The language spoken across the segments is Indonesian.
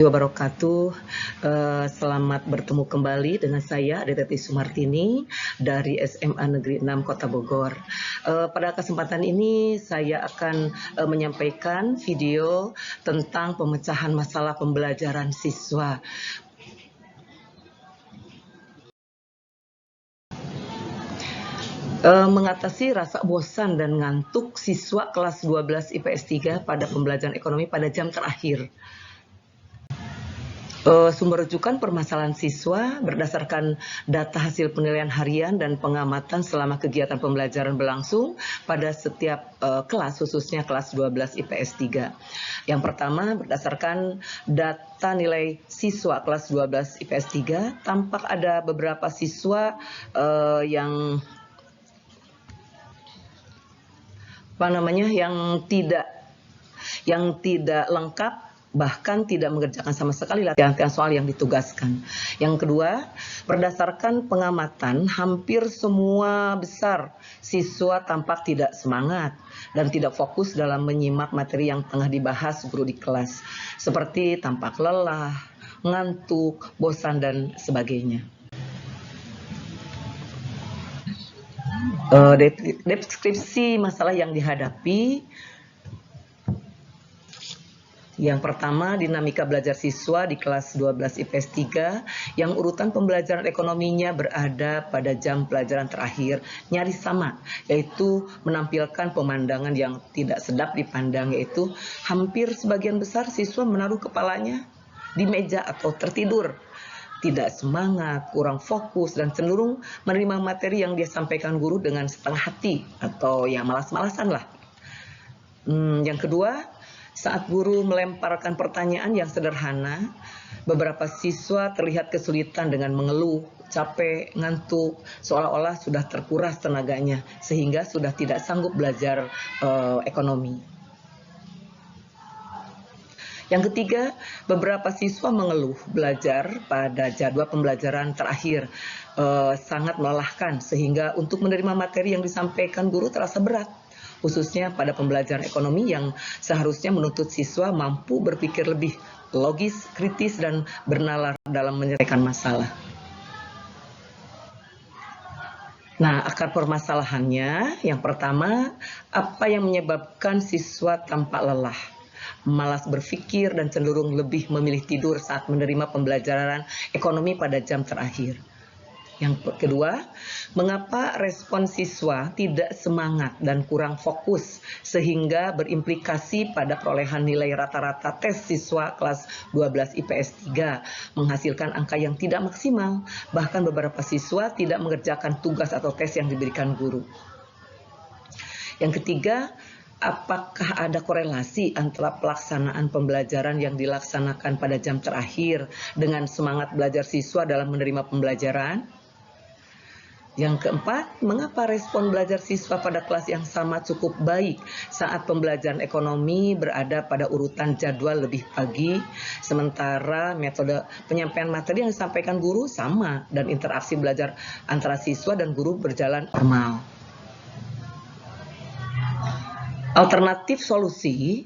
Wabarakatuh. Selamat bertemu kembali dengan saya Adetati Sumartini dari SMA Negeri 6 Kota Bogor. Pada kesempatan ini saya akan menyampaikan video tentang pemecahan masalah pembelajaran siswa. Mengatasi rasa bosan dan ngantuk siswa kelas 12 IPS 3 pada pembelajaran ekonomi pada jam terakhir. Sumber rujukan permasalahan siswa berdasarkan data hasil penilaian harian dan pengamatan selama kegiatan pembelajaran berlangsung pada setiap kelas, khususnya kelas 12 IPS 3. Yang pertama, berdasarkan data nilai siswa kelas 12 IPS 3, tampak ada beberapa siswa yang tidak lengkap, bahkan tidak mengerjakan sama sekali latihan soal yang ditugaskan. Yang kedua, berdasarkan pengamatan, hampir semua besar siswa tampak tidak semangat dan tidak fokus dalam menyimak materi yang tengah dibahas guru di kelas, seperti tampak lelah, ngantuk, bosan, dan sebagainya. Deskripsi masalah yang dihadapi. Yang pertama, dinamika belajar siswa di kelas 12 IPS 3 yang urutan pembelajaran ekonominya berada pada jam pelajaran terakhir nyaris sama, yaitu menampilkan pemandangan yang tidak sedap dipandang, yaitu hampir sebagian besar siswa menaruh kepalanya di meja atau tertidur, tidak semangat, kurang fokus, dan cenderung menerima materi yang dia sampaikan guru dengan setengah hati atau ya malas-malasan lah. Yang kedua, saat guru melemparkan pertanyaan yang sederhana, beberapa siswa terlihat kesulitan dengan mengeluh, capek, ngantuk, seolah-olah sudah terkuras tenaganya, sehingga sudah tidak sanggup belajar ekonomi. Yang ketiga, beberapa siswa mengeluh belajar pada jadwal pembelajaran terakhir sangat melelahkan, sehingga untuk menerima materi yang disampaikan guru terasa berat, khususnya pada pembelajaran ekonomi yang seharusnya menuntut siswa mampu berpikir lebih logis, kritis, dan bernalar dalam menyelesaikan masalah. Nah, akar permasalahannya, yang pertama, apa yang menyebabkan siswa tampak lelah, malas berpikir, dan cenderung lebih memilih tidur saat menerima pembelajaran ekonomi pada jam terakhir. Yang kedua, mengapa respon siswa tidak semangat dan kurang fokus sehingga berimplikasi pada perolehan nilai rata-rata tes siswa kelas 12 IPS 3 menghasilkan angka yang tidak maksimal, bahkan beberapa siswa tidak mengerjakan tugas atau tes yang diberikan guru. Yang ketiga, apakah ada korelasi antara pelaksanaan pembelajaran yang dilaksanakan pada jam terakhir dengan semangat belajar siswa dalam menerima pembelajaran? Yang keempat, mengapa respon belajar siswa pada kelas yang sama cukup baik saat pembelajaran ekonomi berada pada urutan jadwal lebih pagi, sementara metode penyampaian materi yang disampaikan guru sama dan interaksi belajar antara siswa dan guru berjalan normal. Alternatif solusi.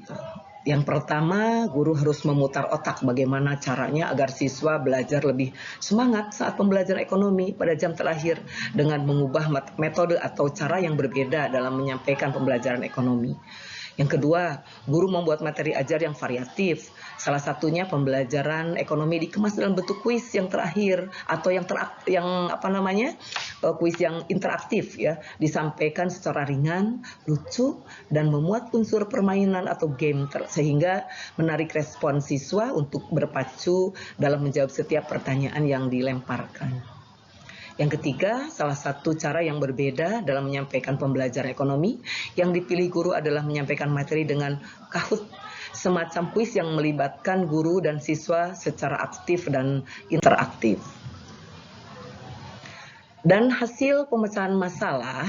Yang pertama, guru harus memutar otak bagaimana caranya agar siswa belajar lebih semangat saat pembelajaran ekonomi pada jam terakhir dengan mengubah metode atau cara yang berbeda dalam menyampaikan pembelajaran ekonomi. Yang kedua, guru membuat materi ajar yang variatif. Salah satunya pembelajaran ekonomi dikemas dalam bentuk kuis yang terakhir atau kuis yang interaktif ya, disampaikan secara ringan, lucu, dan memuat unsur permainan atau game sehingga menarik respon siswa untuk berpacu dalam menjawab setiap pertanyaan yang dilemparkan. Yang ketiga, salah satu cara yang berbeda dalam menyampaikan pembelajaran ekonomi yang dipilih guru adalah menyampaikan materi dengan Kahoot, semacam kuis yang melibatkan guru dan siswa secara aktif dan interaktif. Dan hasil pemecahan masalah,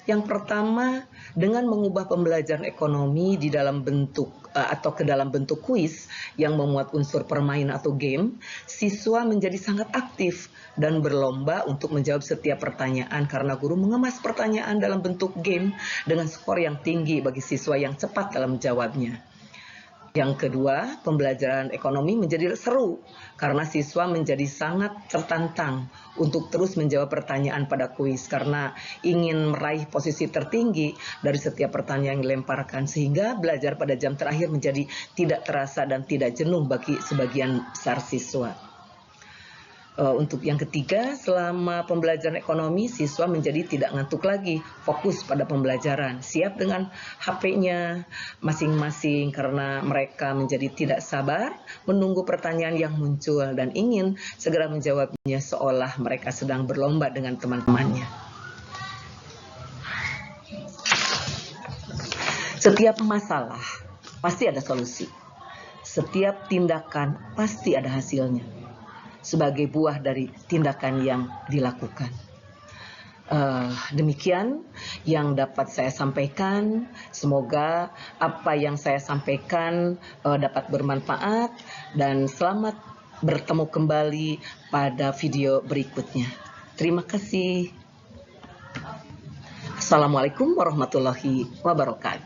yang pertama, dengan mengubah pembelajaran ekonomi di dalam bentuk atau ke dalam bentuk kuis yang memuat unsur permainan atau game, siswa menjadi sangat aktif dan berlomba untuk menjawab setiap pertanyaan karena guru mengemas pertanyaan dalam bentuk game dengan skor yang tinggi bagi siswa yang cepat dalam menjawabnya. Yang kedua, pembelajaran ekonomi menjadi seru karena siswa menjadi sangat tertantang untuk terus menjawab pertanyaan pada kuis karena ingin meraih posisi tertinggi dari setiap pertanyaan yang dilemparkan, sehingga belajar pada jam terakhir menjadi tidak terasa dan tidak jenuh bagi sebagian besar siswa. Untuk yang ketiga, selama pembelajaran ekonomi, siswa menjadi tidak ngantuk lagi, fokus pada pembelajaran, siap dengan HP-nya masing-masing karena mereka menjadi tidak sabar menunggu pertanyaan yang muncul dan ingin segera menjawabnya seolah mereka sedang berlomba dengan teman-temannya. Setiap masalah pasti ada solusi. Setiap tindakan pasti ada hasilnya sebagai buah dari tindakan yang dilakukan. Demikian yang dapat saya sampaikan. Semoga apa yang saya sampaikan dapat bermanfaat, dan selamat bertemu kembali pada video berikutnya. Terima kasih. Assalamualaikum warahmatullahi wabarakatuh.